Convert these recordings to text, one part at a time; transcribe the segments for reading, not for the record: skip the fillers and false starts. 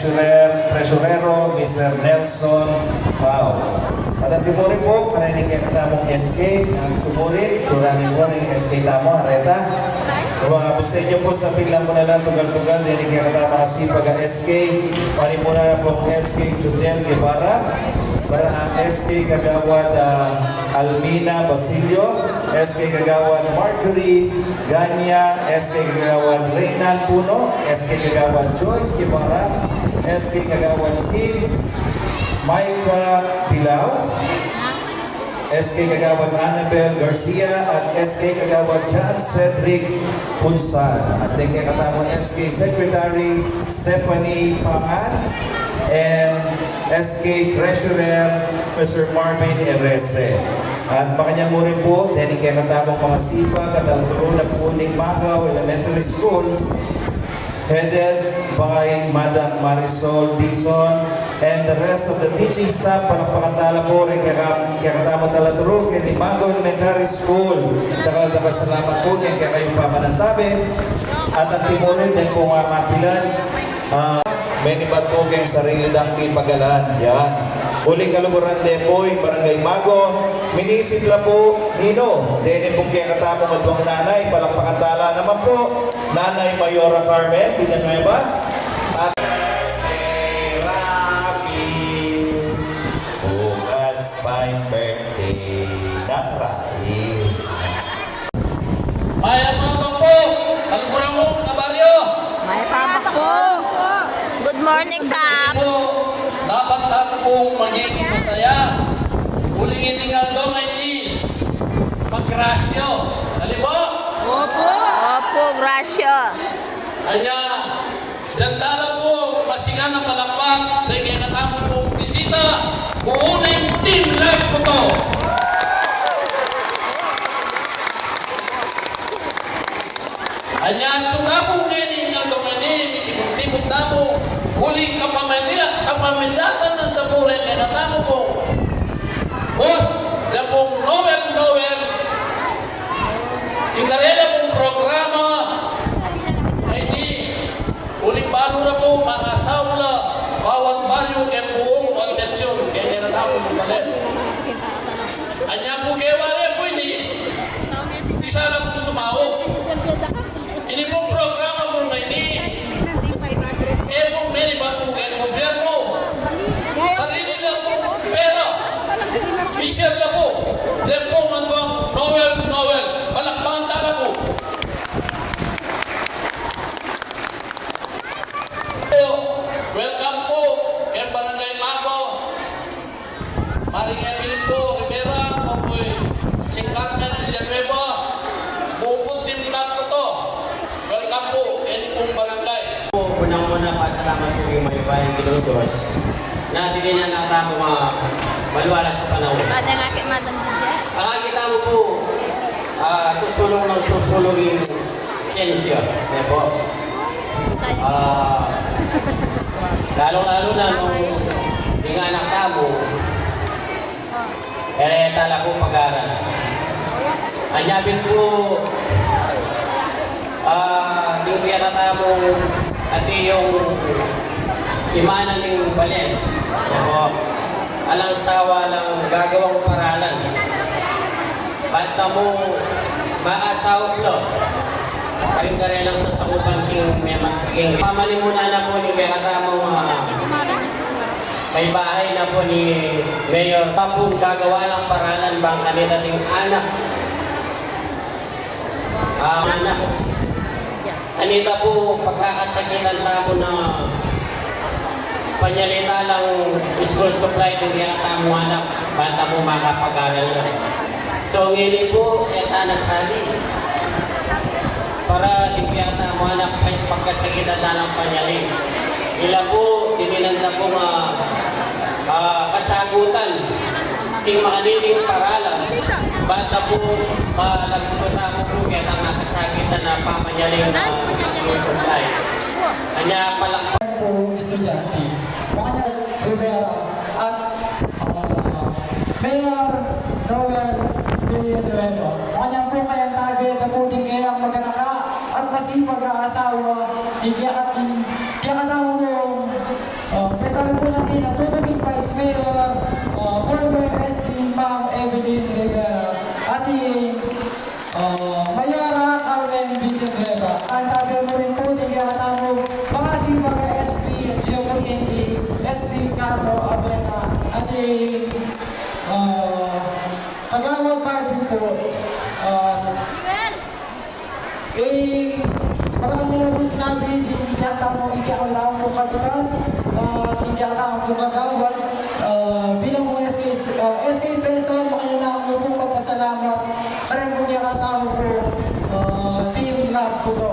Tresurero, Mr. Nelson Pao. At ang timuri po, karinig kaya katamong SK, ang sumurit, surangin po ng SK tamo, Areta. Mga gusto niyo po sa biglang po na lang, tugal-tugal, karinig kaya katamong asipag ang SK. Pari po na po ang SK Judel Guevara, para ang SK Kagawad Almina Basilio, SK Kagawad Marjorie Ganya, SK Kagawad Reynan Puno, SK Kagawad Joyce Guevara, SK Kagawad Kim Maika Dilaw, SK Kagawad Annabel Garcia, at SK Kagawad John Cedric Punsan. At din kaya katamang SK Secretary Stephanie Pangan, and SK Treasurer Mr. Marvin Erese. At makanyang mo rin po, din kaya katamang mga sipag at aluturo na po ng Magaw Elementary School, headed by Madam Marisol Dizon and the rest of the teaching staff. Palakpakantala po rin kaya katamang talaturo kay Limago Elementary School. Salamat po niyan kaya kayong pamanantabi. At ang timurin din po nga mapilan, may nibat po kayong sarili dang ipagalan. Yan. Huling kaluburan din po, Barangay Mago. Minisip lang po, Nino. Dene po kaya katamang madwang nanay. Palakpakantala naman po, Nanay Mayora Carmen, Villanueva. At bukas my birthday na Rahil. Maya mga po, kaluburan mo, kabaryo. May pamak po. Good morning, Kap. Dapat natin pong maging masaya. Huling iningal doon ay di maggrasyo. Dali po? Opo. Opo, Gracia. Kanya, dyan tala po, masingan ng palakpak. Dahil kaya katapon pong bisita, buunay team life po to. Kanya, tuna po iningal doon ay di, mitibot na po. Huling kapamilyatan ng tapurin ay natamo po. Boss, na pong Noel, yung karela pong programa, ay di, huling balo na po, makasaw na, bawat baryo kaya buong konsepsyon, kaya natamo po balik. Anya po kaya wala po hindi, isa lang po sumawo. Ini pong programa po may di, pong minibat po kayo gobyerno. Sarili lang po, pero i-share na po. Then po mantuang Noel, palakpakan tala po. Welcome po kay Barangay Mago. Maring Evelyn po, Rivera, po po'y Singkatman, Villanueva. Buong din lang po to. Welcome po, any pong barangay. Unang-una pasalamat po yung may bayang Diyos na hindi na nakatamo maluwala sa panahon. Madang akit, Madam Dija. Nakakita mo po susulong ng susulong yung siyensya. Kaya po, lalo-lalo na nung yung anak tamo, tala po pag-aaral. Anyabin po, yung pinatamo at yung imanan ng balen. Alang sawa lang gagawang paralan. Banta mo maasawa lo. Kayong garelang sa sakupan king pamalimunan na po yung katamang may bahay na po ni Mayor. Papong gagawa lang paralan bang kanitating anak. Anak. Anita po, pagkakasakitan tamo na panyalita lang school supply ng ginatamo anak, banta mo makapag-aral na. So ngayon po, eta nasali. Para libyata mo anak, pagkasakitan na lang panyalin. Ila po, dinilang na po kasagutan. Ting makaliling paralan. Bata po, malagsuta mo po kaya ang nakasakitan na pamanyaling school supply. Kanya palakpak po estudyante, Manuel Rivera at Mayor Noel Villanueva. Kanya po kayang target na po din kaya maganaka at masipag na asawa, kaya mo kasama po natin ang tutuging Vice Mayor, former SB Ma'am Evelyn Rivera, ating Mayara Carmen Villanueva. Ang tabi mo rin po, tigakatamo, mga sipag na SB Gio Kennedy, SB Carlo Abena, ating Kagawad Martin po. Marami nila po sinabi, hindi ako ikakalaman po kapitan, hindi ako po kagawad. Bilang po SK person, makilang po pong magpasalamat. Karang po ikakatawa po, team lab po to.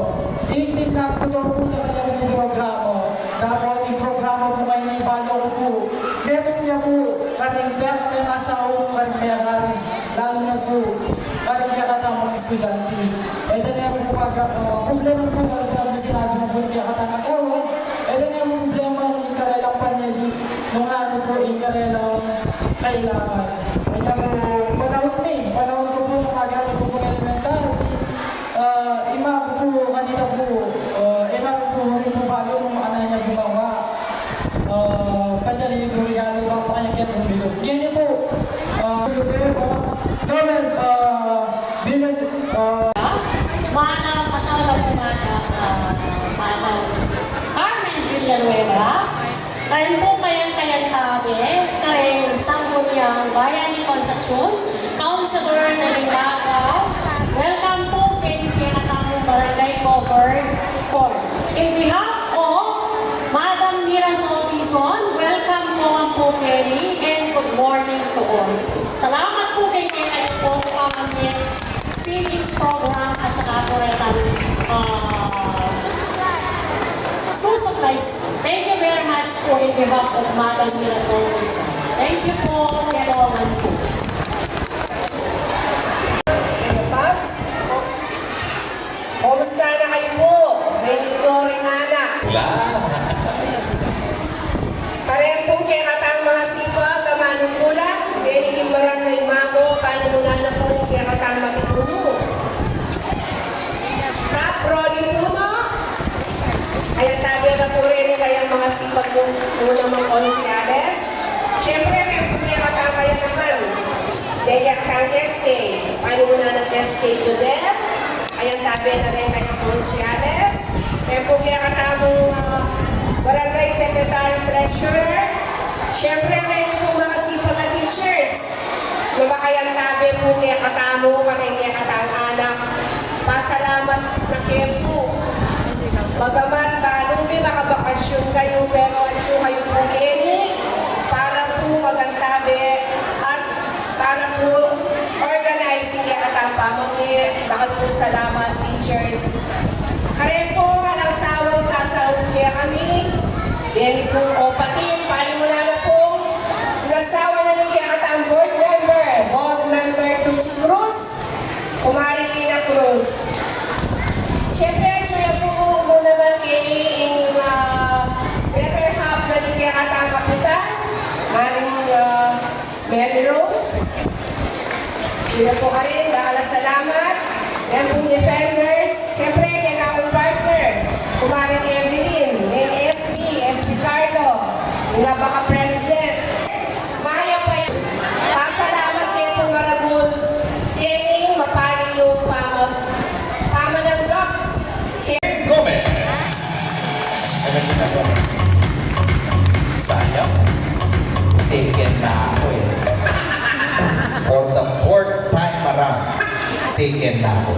Yung team lab po to po na kanyang programa. Dapat yung programa po kayo na ibalo ko po. Meron niya po, karing pera may asawa, karing may kari. Lalo na po, karing ikakatamang estudyante. Ito na yung problema po, wala po sinabi na po ikakatamang kagawad. Ito na yung problema ng karelang panyali, nung ano po yung karelang kailangan. Kanya po, panahon ko po na kagawad po pong elementary. Ima ko po, kanina po, ilan po rin po bago nung makana niya bumawa. Kanyali yung regalo ba pa kanya kaya bumilog. Yan niyo po, Noel, bilang, Mana kasama po Mana Carmen Villanueva. Karon po kayang tabi, kareng Sangguniang Bayan ni Concepcion, Councilor na Limacaw. Welcome po kay Kinatamong Barangay Covered 4. In behalf of Madam Mira Soltison, welcome po ang po Kenny and good morning to all. Salamat po kay kayo po ang aming feeding program at saka po rin school supplies. Thank you very much po in behalf of Madam Mira Soltison. Thank you po, kailangan po. Paps, kumusta na kayo po? May ignoring anak. Pareho po kaya katang mga sipag, kamanungkulat, deniging barangay mago, panamunan na po kaya katang matipuno. Kap, Rolly Puno, kaya tabi na po rin kayang mga sipag kung mga konsyales. Siyempre, may po kaya katang kaya naman. Kaya katang SK, panamunan ng SK Judel, ayan tabi na rin kayang konsyales. Kaya po kaya katang Barangay Secretary Treasurer, siyempre ngayon po mga sipag na teachers, na makayantabi po kaya katamo, kaya katang anak, pasalamat na kayo po. Bagamat balong may makabakasyon kayo, pero atso kayo po Kenny, para po magantabi at para po organizing kaya katang pamangit, bakal po salamat teachers. Kare po, alang sawang sasawag kaya kami. Deni po, o pati, paano mo na po, nasawa na ng kaya katang board member Tucci Cruz, Kumari Lina Cruz. Siyempre, tsuya po mo naman kini yung better half na ng kaya katang kapitan, Maring Mary Rose. Tsuya po ka rin, dahil salamat. Yan pong defenders, siyempre, kaya akong partner, Kumaring Evelyn, SB Carlo, yung nga baka president. Maya pa yan. Pasalamat kayo po maragul. Yan mapali yung pamananggap. Gomez. Ano ginagawa? Sayang. Taken na ako eh. For the fourth time around, taken na ako.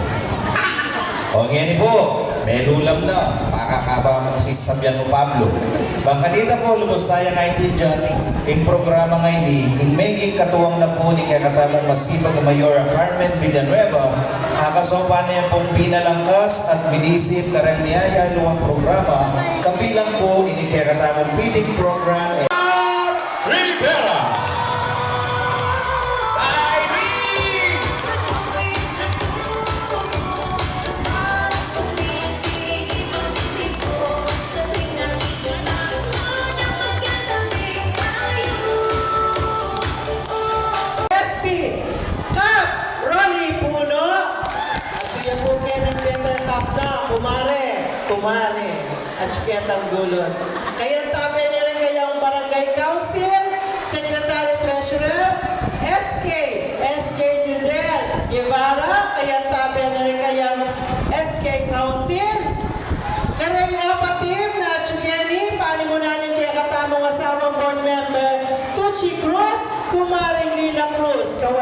O ngayon po, may lulam na. Makakabang si Sabiano Pablo. Bangkanita po, lubos tayo ngayon dyan. Ang programa ngayon in may katuwang na po ni kakatamang masipag na Mayor Carmen Villanueva. Akasopa niya pong pinalangkas at binisip karamiaya luwang programa. Kabilang po ini kakatamang feeding program. Rivera! Kumare, at siyetang gulot. Kaya tabi nila kayang barangay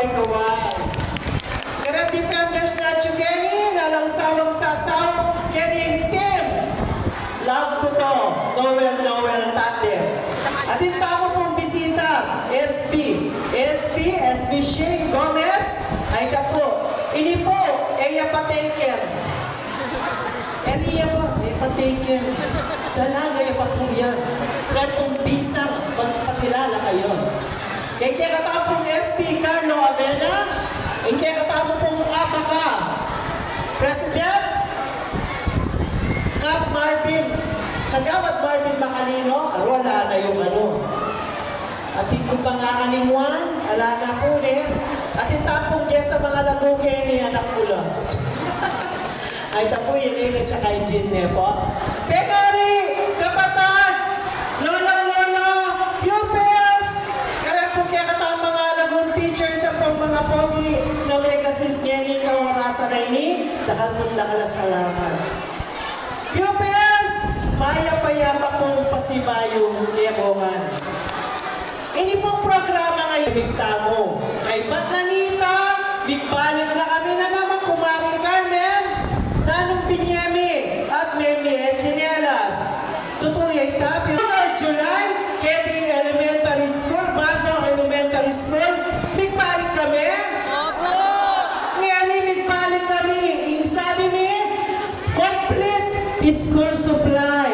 kaway-kaway. Kaya defenders na Chugeni, nalangsawang sasaw, Kenny Tim. Love ko to, Noel Tandem. At yung tamo pong bisita, SB Shane Gomez, ay tapo. Ini po, Eya Pataker. Eya Pataker. Dalaga yung pa po yan. Kaya pong bisang, magpakilala kayo. Kaya katapong SB Carlo Avena, kaya katapong Abaka, President, Cap Marvin, Kagawad Marvin Macalino, wala na yung ano. At yung pangaanimuan, ala na po ulit. At yung tapong guest sa mga laguke ni anak ko lang. Ay tapo yun at saka yung gin po. Pekari, kapatid, lolo, pupils, kaya po kaya katang mga lagun teachers sa mga pogi na may kasis ngayon kawarasa na ini, dakal po dakala salamat. Pupils, maya-payama pong pasibayong kiyabongan. Ini pong programa ngayon, bigtamo. Kay Batlanita, bigbalik na kami na naman kumaring Carmen, Nanong Binyemi, at Memi Echenielas. Tutuyay tabi. July, Keting Elementary School, Bagong Elementary School, bigbalik kami. Ngayon, bigbalik kami. Yung sabi mi, complete school supply.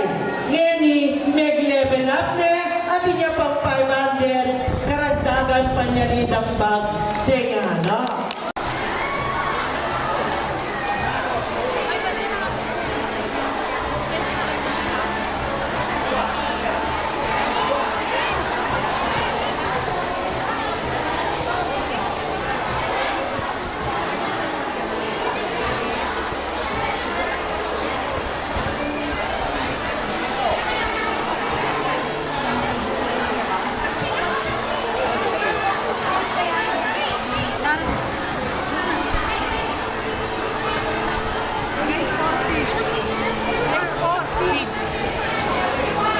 Ngayon, mag-level up na, at niya pang 500, karagdagan pa niya rin ang bag. Tingnan, no?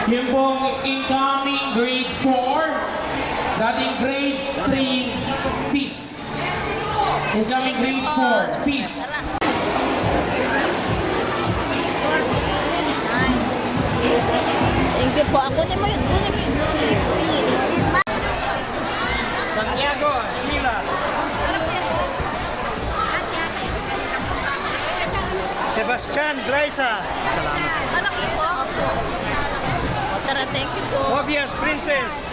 Yung pong incoming grade 4, dating grade 3, peace. Incoming grade 4, peace. Thank you po. Kunin mo yun. Santiago, Sheila. Sebastian, Graisa. Salamat. Anak ko po. O, tara, thank you po. Obvious Princess.